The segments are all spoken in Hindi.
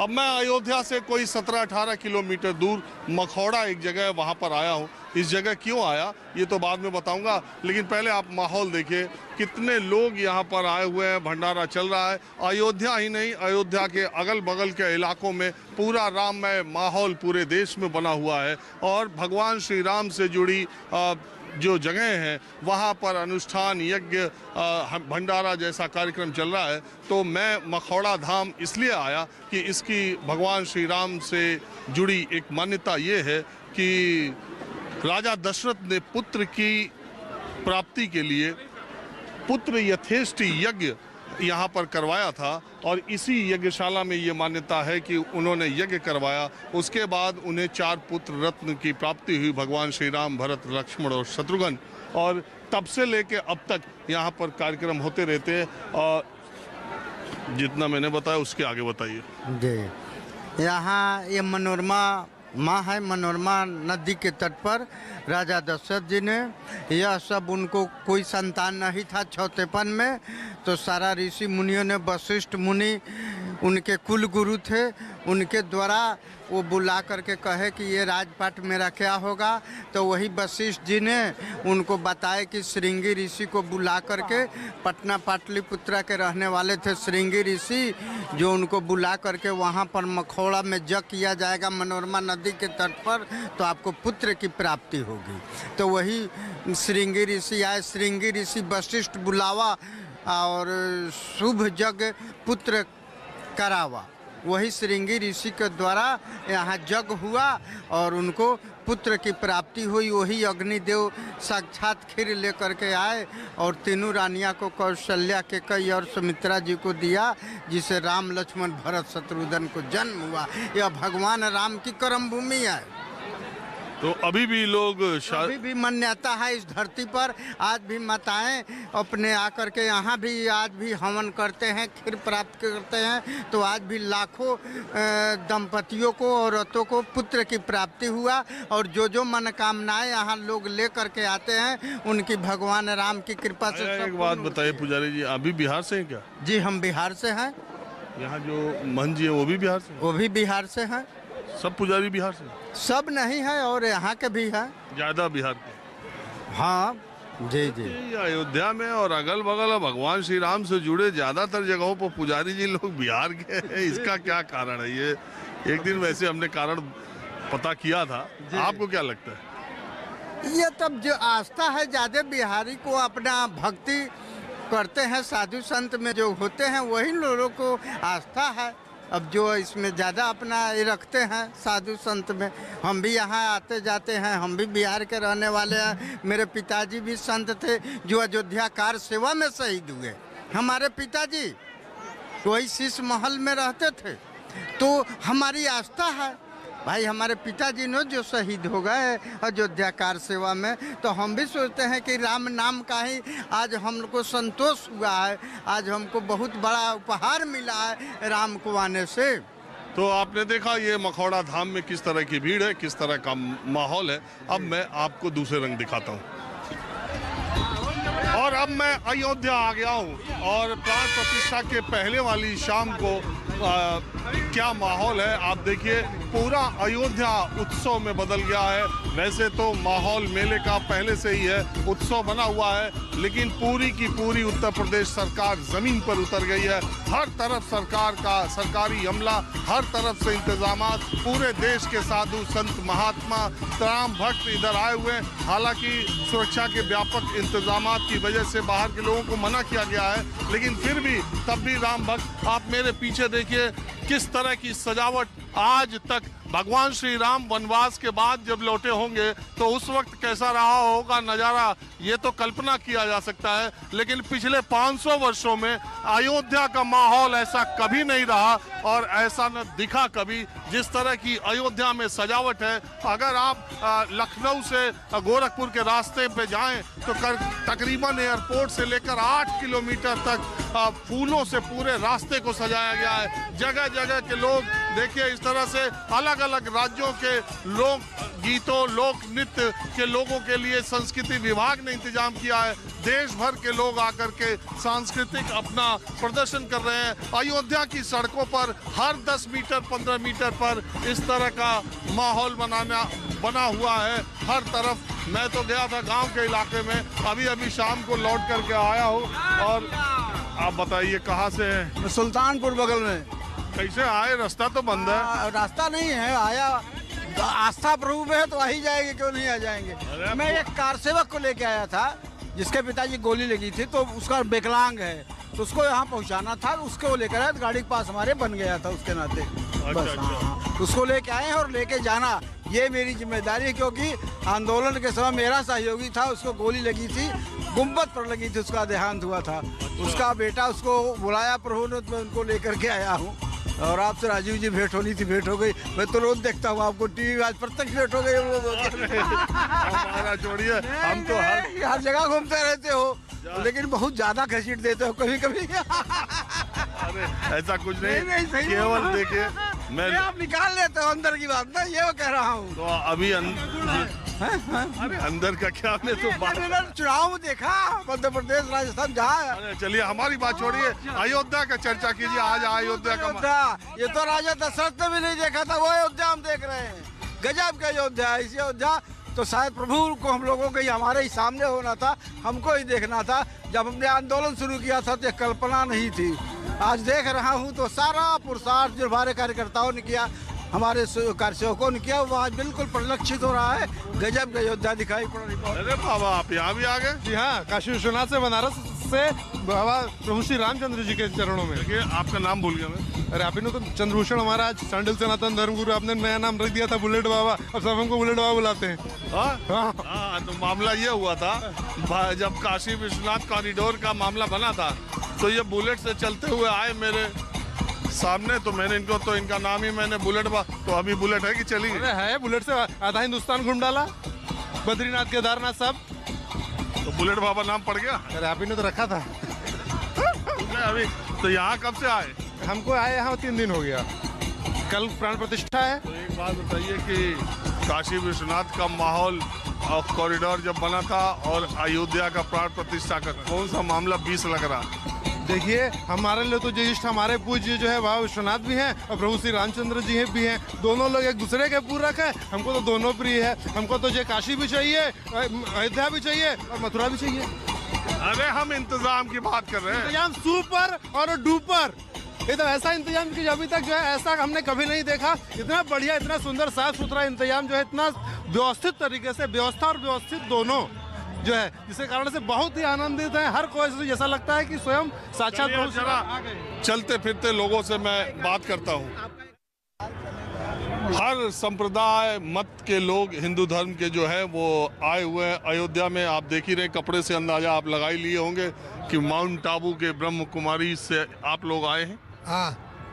अब मैं अयोध्या से कोई 17-18 किलोमीटर दूर मखौड़ा एक जगह है, वहाँ पर आया हूँ। इस जगह क्यों आया ये तो बाद में बताऊंगा, लेकिन पहले आप माहौल देखिए, कितने लोग यहाँ पर आए हुए हैं, भंडारा चल रहा है। अयोध्या ही नहीं, अयोध्या के अगल बगल के इलाकों में पूरा राममय माहौल पूरे देश में बना हुआ है और भगवान श्री राम से जुड़ी जो जगह हैं वहाँ पर अनुष्ठान, यज्ञ, भंडारा जैसा कार्यक्रम चल रहा है। तो मैं मखौड़ा धाम इसलिए आया कि इसकी भगवान श्री राम से जुड़ी एक मान्यता ये है कि राजा दशरथ ने पुत्र की प्राप्ति के लिए पुत्र यथेष्टि यज्ञ यहाँ पर करवाया था और इसी यज्ञशाला में ये मान्यता है कि उन्होंने यज्ञ करवाया। उसके बाद उन्हें 4 पुत्र रत्न की प्राप्ति हुई, भगवान श्री राम, भरत, लक्ष्मण और शत्रुघ्न। और तब से लेके अब तक यहाँ पर कार्यक्रम होते रहते हैं। और जितना मैंने बताया उसके आगे बताइए। जी, यहाँ ये मनोरमा माँ है, मनोरमा नदी के तट पर राजा दशरथ जी ने, यह सब उनको कोई संतान नहीं था चौथेपन में, तो सारा ऋषि मुनियों ने, वशिष्ठ मुनि उनके कुल गुरु थे, उनके द्वारा वो बुला करके कहे कि ये राजपाट मेरा क्या होगा। तो वही वशिष्ठ जी ने उनको बताया कि श्रृंगी ऋषि को बुला करके, पटना पाटलिपुत्रा के रहने वाले थे श्रृंगी ऋषि, जो उनको बुला करके वहाँ पर मखौड़ा में यज्ञ किया जाएगा मनोरमा नदी के तट पर, तो आपको पुत्र की प्राप्ति होगी। तो वही श्रृंगी ऋषि आए, श्रृंगी ऋषि वशिष्ठ बुलावा और शुभ यज्ञ पुत्र करावा। वही श्रृंगी ऋषि के द्वारा यहाँ यज्ञ हुआ और उनको पुत्र की प्राप्ति हुई। वही अग्निदेव साक्षात खीर लेकर के आए और तीनों रानियाँ को, कौशल्या, केकई और सुमित्रा जी को दिया, जिसे राम, लक्ष्मण, भरत, शत्रुघ्न को जन्म हुआ। यह भगवान राम की कर्म भूमि है। तो अभी भी लोग अभी भी मान्यता है इस धरती पर, आज भी माताएं अपने आकर के यहाँ भी आज भी हवन करते हैं, खीर प्राप्त करते हैं। तो आज भी लाखों दंपतियों को, औरतों को पुत्र की प्राप्ति हुआ और जो मनोकामनाएं यहाँ लोग ले करके आते हैं, उनकी भगवान राम की कृपा से। एक बात बताइए पुजारी जी, अभी बिहार से हैं क्या? जी, हम बिहार से हैं। यहाँ जो महंत जी है वो भी बिहार से? वो भी बिहार से हैं। सब पुजारी बिहार से? सब नहीं है और यहाँ के भी हैं, ज़्यादा बिहार के। हाँ जी जी। अयोध्या में और अगल बगल भगवान श्री राम से जुड़े ज़्यादातर जगहों पर पुजारी जी लोग बिहार के हैं, इसका क्या कारण है? ये एक दिन वैसे हमने कारण पता किया था, आपको क्या लगता है? ये तब जो आस्था है, ज़्यादा बिहारी को अपना भक्ति करते हैं, साधु संत में जो होते हैं वही लोगों को आस्था है। अब जो इसमें ज़्यादा अपना ये रखते हैं साधु संत में। हम भी यहाँ आते जाते हैं, हम भी बिहार के रहने वाले हैं। मेरे पिताजी भी संत थे जो अयोध्या कार सेवा में शहीद हुए। हमारे पिताजी वही शीश महल में रहते थे। तो हमारी आस्था है भाई, हमारे पिताजी ने जो शहीद हो गए अयोध्या कार सेवा में, तो हम भी सोचते हैं कि राम नाम का ही आज हमको संतोष हुआ है, आज हमको बहुत बड़ा उपहार मिला है राम को आने से। तो आपने देखा ये मखौड़ा धाम में किस तरह की भीड़ है, किस तरह का माहौल है। अब मैं आपको दूसरे रंग दिखाता हूँ। और अब मैं अयोध्या आ गया हूँ और प्राण प्रतिष्ठा के पहले वाली शाम को क्या माहौल है आप देखिए। पूरा अयोध्या उत्सव में बदल गया है। वैसे तो माहौल मेले का पहले से ही है, उत्सव बना हुआ है, लेकिन पूरी की पूरी उत्तर प्रदेश सरकार जमीन पर उतर गई है। हर तरफ सरकार का सरकारी अमला, हर तरफ से इंतजामात, पूरे देश के साधु संत महात्मा तमाम भक्त इधर आए हुए हैं। हालांकि सुरक्षा के व्यापक इंतजामात की वजह से बाहर के लोगों को मना किया गया है, लेकिन फिर भी तब भी राम भक्त, आप मेरे पीछे देखिए किस तरह की सजावट। आज तक भगवान श्री राम वनवास के बाद जब लौटे होंगे तो उस वक्त कैसा रहा होगा नज़ारा, ये तो कल्पना किया जा सकता है। लेकिन पिछले 500 वर्षों में अयोध्या का माहौल ऐसा कभी नहीं रहा और ऐसा न दिखा कभी जिस तरह की अयोध्या में सजावट है। अगर आप लखनऊ से गोरखपुर के रास्ते पे जाएं तो तकरीबन एयरपोर्ट से लेकर 8 किलोमीटर तक फूलों से पूरे रास्ते को सजाया गया है। जगह जगह के लोग देखिए इस तरह से अलग अलग राज्यों के लोक गीतों, लोक नृत्य के लोगों के लिए संस्कृति विभाग ने इंतजाम किया है। देश भर के लोग आकर के सांस्कृतिक अपना प्रदर्शन कर रहे हैं। अयोध्या की सड़कों पर हर 10 मीटर 15 मीटर पर इस तरह का माहौल बना हुआ है हर तरफ। मैं तो गया था गांव के इलाके में, अभी शाम को लौट करके आया हूँ। और आप बताइए कहाँ से हैं? सुल्तानपुर बगल में। कैसे आए? रास्ता तो बंद है। रास्ता नहीं है, आया आस्था प्रभु में है तो आ ही जाएंगे, क्यों नहीं आ जाएंगे। मैं एक कार सेवक को लेके आया था जिसके पिताजी गोली लगी थी, तो उसका विकलांग है, तो उसको यहाँ पहुँचाना था, उसको लेकर आया, गाड़ी के पास हमारे बन गया था उसके नाते। बस हाँ, उसको लेके आए हैं और लेके जाना ये मेरी जिम्मेदारी है, क्योंकि आंदोलन के समय मेरा सहयोगी था, उसको गोली लगी थी, गुम्बद पर लगी थी, उसका देहांत हुआ था। उसका बेटा उसको बुलाया प्रभु ने, तो मैं उनको लेकर के आया हूँ। और आपसे राजीव जी भेंट होनी थी, भेंट हो गई। मैं तो रोज देखता हूँ आपको टीवी, आज प्रत्यक्ष भेंट हो गई। हमारा छोड़िए, हम तो हर जगह घूमते रहते हो, लेकिन बहुत ज्यादा घसीट देते हो कभी कभी। अरे ऐसा कुछ नहीं, सही केवल देखिए मैं आप निकाल लेते हो अंदर की बात ना, ये वो कह रहा हूँ। तो अभी अरे अंदर का क्या, मैं तो चुनाव में देखा मध्य प्रदेश राजस्थान जहाँ। अरे चलिए हमारी बात छोड़िए, अयोध्या का चर्चा कीजिए। आज अयोध्या का ये तो राजा दशरथ ने भी नहीं देखा था, वो अयोध्या हम देख रहे हैं। गजब का अयोध्या है। इसी अयोध्या तो शायद प्रभु को हम लोगों के हमारे ही सामने होना था, हमको ही देखना था। जब हमने आंदोलन शुरू किया था तो कल्पना नहीं थी। आज देख रहा हूँ तो सारा पुरुषार्थ जो हमारे कार्यकर्ताओं ने किया, हमारे कार्यसेवकों ने किया, वो आज बिल्कुल परिलक्षित हो रहा है। गजब का अयोध्या दिखाई पड़ रही है। अरे बाबा आप यहाँ भी आ गए? जी हाँ, काशी विश्वनाथ से बनारस से बाबा प्रभु श्री रामचंद्र जी के चरणों में। देखिए आपका नाम भूल गया मैं। अरे आप तो चंद्रभूषण हमारा आज सांडिल सनातन धर्मगुरु, आपने नया नाम रख दिया था बुलेट बाबा, अब सब हमको बुलेट बाबा बुलाते हैं। हाँ, तो मामला ये हुआ था, जब काशी विश्वनाथ कॉरिडोर का मामला बना था तो ये बुलेट से चलते हुए आए मेरे सामने, तो मैंने इनका नाम ही मैंने बुलेट तो अभी बुलेट है कि चली? अरे है, बुलेट से आधा हिंदुस्तान घूम डाला, बद्रीनाथ केदारनाथ सब। तो बुलेट बाबा नाम पड़ गया? अरे आप ही ने तो रखा था। अभी तो यहाँ कब से आए? हमको आए यहाँ 3 दिन हो गया, कल प्राण प्रतिष्ठा है। तो एक बात बताइए कि काशी विश्वनाथ का माहौल और कॉरिडोर जब बना था और अयोध्या का प्राण प्रतिष्ठा का कौन सा मामला 20 लग रहा? देखिए हमारे लिए तो ज्येष्ठ हमारे पूज्य जो है बाबा विश्वनाथ भी हैं और प्रभु श्री रामचंद्र जी भी हैं। दोनों लोग एक दूसरे के पूरक है, हमको तो दोनों प्रिय है। हमको तो जय काशी भी चाहिए, अयोध्या भी चाहिए और मथुरा भी चाहिए। अरे हम इंतजाम की बात कर रहे हैं। इंतजाम सुपर और डुपर, ये तो ऐसा इंतजाम कि अभी तक जो है ऐसा हमने कभी नहीं देखा। इतना बढ़िया, इतना सुंदर, साफ सुथरा इंतजाम जो है, इतना व्यवस्थित तरीके से, व्यवस्था और व्यवस्थित दोनों जो है, जिसके कारण से बहुत ही आनंदित है। हर कोई जैसा लगता है कि स्वयं साक्षात चलते फिरते लोगों से मैं बात करता हूँ। हर संप्रदाय मत के लोग, हिंदू धर्म के जो है वो आए हुए हैं अयोध्या में। आप देख ही रहे, कपड़े से अंदाजा आप लगा ही लिए होंगे कि माउंट आबू के ब्रह्म कुमारी से आप लोग आए हैं। हाँ,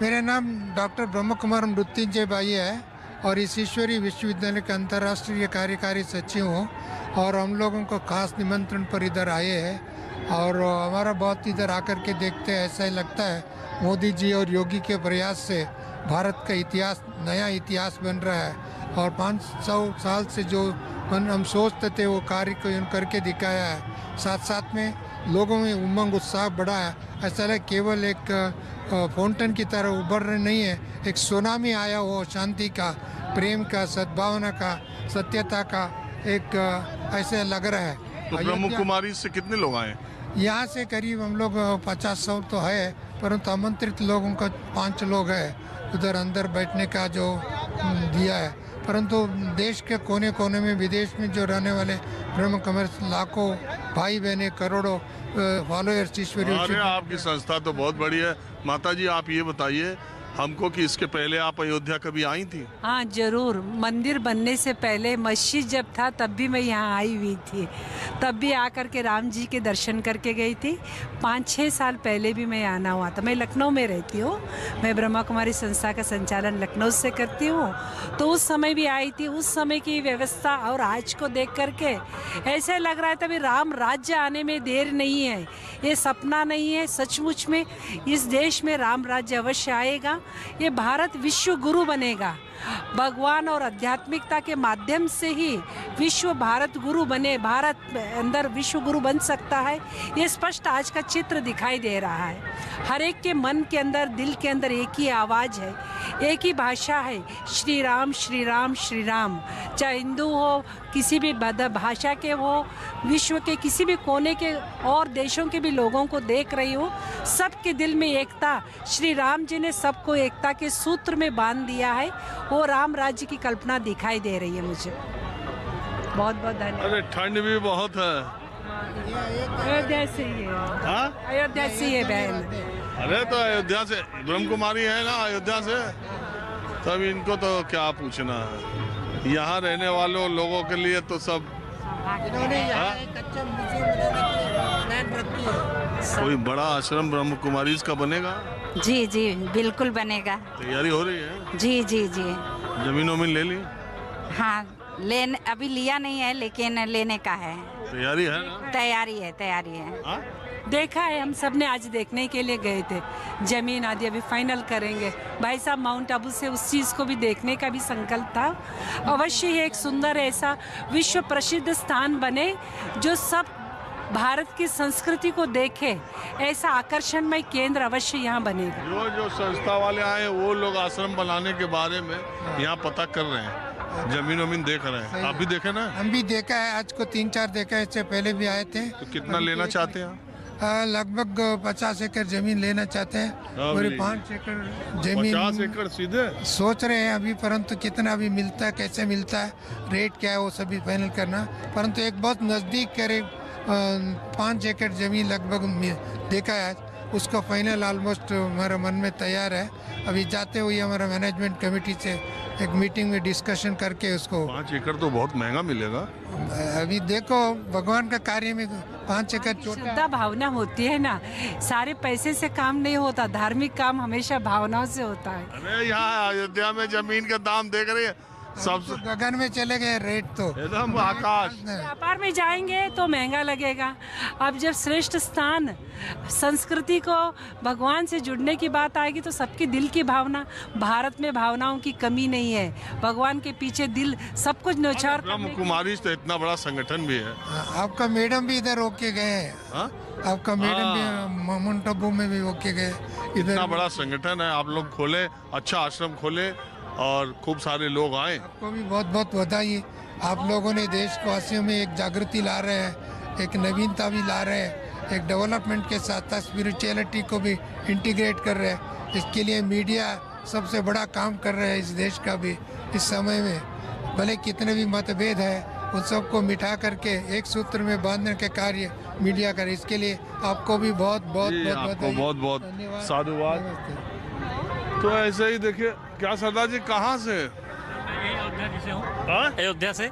मेरा नाम डॉक्टर ब्रह्म कुमार मृत्युंजय भाई है और इस ईश्वरीय विश्वविद्यालय के अंतर्राष्ट्रीय कार्यकारी सचिव हूँ। और हम लोगों को खास निमंत्रण पर इधर आए हैं और हमारा बहुत इधर आकर के देखते हैं, ऐसा ही लगता है मोदी जी और योगी के प्रयास से भारत का इतिहास, नया इतिहास बन रहा है। और 500 साल से जो हम सोचते थे वो कार्य को करके दिखाया है। साथ साथ में लोगों में उमंग उत्साह बढ़ा है। ऐसा लगे केवल एक फाउंटेन की तरह उभर रहे नहीं है, एक सुनामी आया हो शांति का, प्रेम का, सद्भावना का, सत्यता का, एक ऐसे लग रहा है। तो ब्रह्म कुमारी से कितने लोग आए? यहाँ से करीब हम लोग 50-100 तो है, परंतु आमंत्रित लोगों का 5 लोग है उधर अंदर बैठने का जो दिया है। परंतु देश के कोने कोने में, विदेश में जो रहने वाले ब्रह्म कुमारी लाखों भाई बहने, करोड़ों फॉलोअर्स ईश्वरीय। अरे आपकी संस्था तो बहुत बड़ी है। माता जी आप ये बताइए हमको कि इसके पहले आप अयोध्या कभी आई थी? हाँ जरूर, मंदिर बनने से पहले मस्जिद जब था तब भी मैं यहाँ आई हुई थी, तब भी आकर के राम जी के दर्शन करके गई थी। 5-6 साल पहले भी मैं आना हुआ था। मैं लखनऊ में रहती हूँ, मैं ब्रह्मा कुमारी संस्था का संचालन लखनऊ से करती हूँ, तो उस समय भी आई थी। उस समय की व्यवस्था और आज को देख करके ऐसे लग रहा है तभी राम राज्य आने में देर नहीं है, ये सपना नहीं है। सचमुच में इस देश में राम राज्य अवश्य आएगा ये भारत विश्व गुरु बनेगा। भगवान और आध्यात्मिकता के माध्यम से ही विश्व भारत गुरु बने, भारत अंदर विश्व गुरु बन सकता है। ये स्पष्ट आज का चित्र दिखाई दे रहा है। हर एक के मन के अंदर, दिल के अंदर एक ही आवाज़ है, एक ही भाषा है, श्री राम श्री राम श्री राम। चाहे हिंदू हो, किसी भी भाषा के हो, विश्व के किसी भी कोने के और देशों के भी लोगों को देख रही हूँ, सबके दिल में एकता। श्री राम जी ने सबको एकता के सूत्र में बांध दिया है। वो राम राज्य की कल्पना दिखाई दे रही है मुझे। बहुत बहुत धन्यवाद। अरे ठंड भी बहुत है। अयोध्या से ही है। हाँ? अयोध्या से ही है बहन। अरे तो अयोध्या से ब्रह्म कुमारी है ना, अयोध्या से, तब इनको तो क्या पूछना है। यहाँ रहने वालों लोगों के लिए तो सब कोई बड़ा आश्रम ब्रह्म कुमारी का बनेगा। जी जी बिल्कुल बनेगा। तैयारी हो रही है? जी जी जी। जमीन वमीन ले ली? हाँ लेने अभी लिया नहीं है, लेकिन लेने का है। तैयारी है ना? तैयारी है, तैयारी है। हाँ? देखा है, हम सब ने आज देखने के लिए गए थे। जमीन आदि अभी फाइनल करेंगे। भाई साहब माउंट आबू से उस चीज़ को भी देखने का भी संकल्प था। अवश्य ही एक सुंदर ऐसा विश्व प्रसिद्ध स्थान बने जो सब भारत की संस्कृति को देखे, ऐसा आकर्षणमय केंद्र अवश्य यहाँ बनेगा। जो संस्था वाले आए वो लोग आश्रम बनाने के बारे में यहाँ पता कर रहे हैं, जमीन वमीन देख रहे हैं। आप भी देखे ना? हम भी देखा है, आज को 3-4 देखा है, इससे पहले भी आए थे। तो कितना लेना चाहते हैं? लगभग 50 एकड़ जमीन लेना चाहते हैं। पूरे 5 एकड़ जमीन 50 एकड़ सीधे सोच रहे हैं अभी, परंतु कितना अभी मिलता है, कैसे मिलता है, रेट क्या है, वो सभी फाइनल करना। परंतु एक बहुत नज़दीक करीब 5 एकड़ जमीन लगभग देखा है, उसका फाइनल ऑलमोस्ट हमारे मन में तैयार है। अभी जाते हुए हमारा मैनेजमेंट कमेटी से एक मीटिंग में डिस्कशन करके उसको 5 एकड़ तो बहुत महंगा मिलेगा। अभी देखो भगवान का कार्य में 5 एकड़ श्रद्धा भावना होती है ना, सारे पैसे से काम नहीं होता, धार्मिक काम हमेशा भावनाओं से होता है। अरे यहाँ अयोध्या में जमीन का दाम देख रहे हैं, सब गगन में चले गए रेट तो एकदम आकाश। व्यापार में जाएंगे तो महंगा लगेगा। अब जब श्रेष्ठ स्थान, संस्कृति को भगवान से जुड़ने की बात आएगी तो सबकी दिल की भावना, भारत में भावनाओं की कमी नहीं है। भगवान के पीछे दिल सब कुछ न्यौछावर। ब्रह्म कुमारी तो इतना बड़ा संगठन भी है। आपका मैडम भी इधर होके गए हैं। आपका मैडम भी माउंट आबू में भी होके गए। इतना बड़ा संगठन है, आप लोग खोले, अच्छा आश्रम खोले और खूब सारे लोग आए। आपको भी बहुत बहुत बधाई। आप लोगों ने देशवासियों में एक जागृति ला रहे हैं, एक नवीनता भी ला रहे हैं, एक डेवलपमेंट के साथ साथ स्पिरिचुअलिटी को भी इंटीग्रेट कर रहे हैं। इसके लिए मीडिया सबसे बड़ा काम कर रहा है इस देश का भी इस समय में। भले कितने भी मतभेद है उन सबको मिटा करके एक सूत्र में बांधने के कार्य मीडिया करे। इसके लिए आपको भी बहुत बहुत बहुत बहुत साधुवाद। तो ऐसे ही देखिए, क्या सरदार जी कहाँ से? अयोध्या से।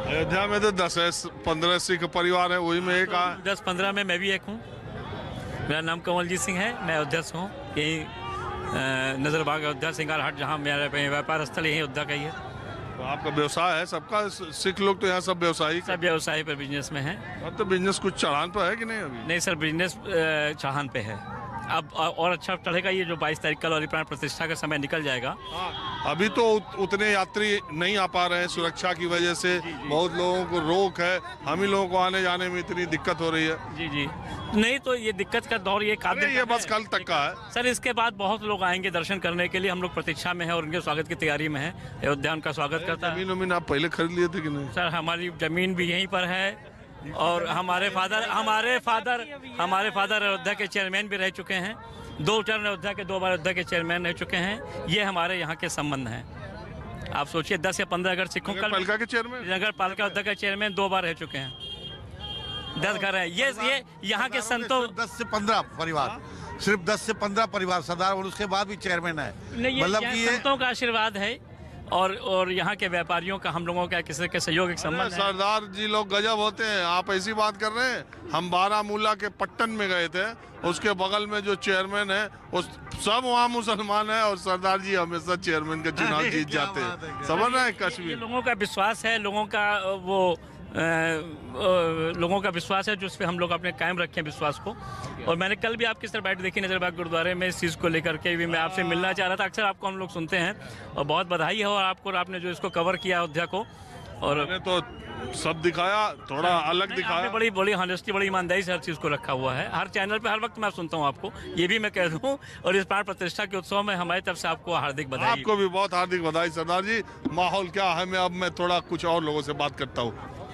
अयोध्या में तो 10-15 सिख परिवार है, वही में एक 10-15 में मैं भी एक हूँ। मेरा नाम कमलजीत सिंह है, मैं अयोध्या से हूँ। यही नजरबाग अयोध्या सिंगार हाट, जहाँ मेरा व्यापार स्थल यही अयोध्या का ही है। तो आपका व्यवसाय है सबका? सिख लोग तो यहाँ सब व्यवसायी, सब व्यवसाय पर बिजनेस में है। अब तो बिजनेस कुछ चढ़ान पर है कि नहीं? अभी नहीं सर, बिजनेस चढ़ान पे है। अब और अच्छा चढ़ेगा। ये जो 22 तारीख कल वाली प्राण प्रतिष्ठा का समय निकल जाएगा। अभी तो उतने यात्री नहीं आ पा रहे हैं, सुरक्षा की वजह से बहुत लोगों को रोक है। हम ही लोगों को आने जाने में इतनी दिक्कत हो रही है। जी जी, नहीं तो ये दिक्कत का दौर ये बस कल तक का है सर। इसके बाद बहुत लोग आएंगे दर्शन करने के लिए। हम लोग प्रतीक्षा में है और उनके स्वागत की तैयारी में है। अयोध्या उनका स्वागत करता है। जमीन वमीन आप पहले खरीद लिए थे कि नहीं? सर हमारी जमीन भी यहीं पर है और हमारे फादर अयोध्या के चेयरमैन भी रह चुके हैं। 2 टर्म अयोध्या के, 2 बार अयोध्या के चेयरमैन रह चुके हैं। ये हमारे यहाँ के संबंध हैं। आप सोचिए 10 या 15 अगर सिखों का पालिका के चेयरमैन, नगर पालिका अयोध्या के चेयरमैन 2 बार रह चुके हैं। 10 घर है। ये यहाँ के संतों 10 से 15 परिवार, सिर्फ 10 से 15 परिवार सरदार, और उसके बाद भी चेयरमैन है। मतलब कि ये संतों का आशीर्वाद है और यहाँ के व्यापारियों का, हम लोगों का किसी के सहयोग एक संबंध है। सरदार जी लोग गजब होते हैं। आप ऐसी बात कर रहे हैं? हम बारामूला के पट्टन में गए थे, उसके बगल में जो चेयरमैन है वो सब वहाँ मुसलमान है और सरदार जी हमेशा चेयरमैन का चुनाव जीत जाते हैं। समझ रहे हैं? कश्मीर लोगों का विश्वास है, लोगों का वो लोगों का विश्वास है जो उस पर हम लोग अपने कायम रखें विश्वास को। और मैंने कल भी आपकी तरफ बैठ देखी नजरबाग गुरुद्वारे में इस चीज़ को लेकर के भी मैं आपसे मिलना चाह रहा था। अक्सर आपको हम लोग सुनते हैं और बहुत बधाई है और आपको, आपने जो इसको कवर किया अयोध्या को, और मैंने तो सब दिखाया, थोड़ा अलग दिखाया। बड़ी बड़ी हॉनेस्टी, बड़ी ईमानदारी से हर चीज़ को रखा हुआ है। हर चैनल पे हर वक्त मैं सुनता हूँ आपको, ये भी मैं कह दूँ। और इस प्राण प्रतिष्ठा के उत्सव में हमारी तरफ से आपको हार्दिक बधाई। आपको भी बहुत हार्दिक बधाई सरदार जी। माहौल क्या है, मैं थोड़ा कुछ और लोगों से बात करता हूँ।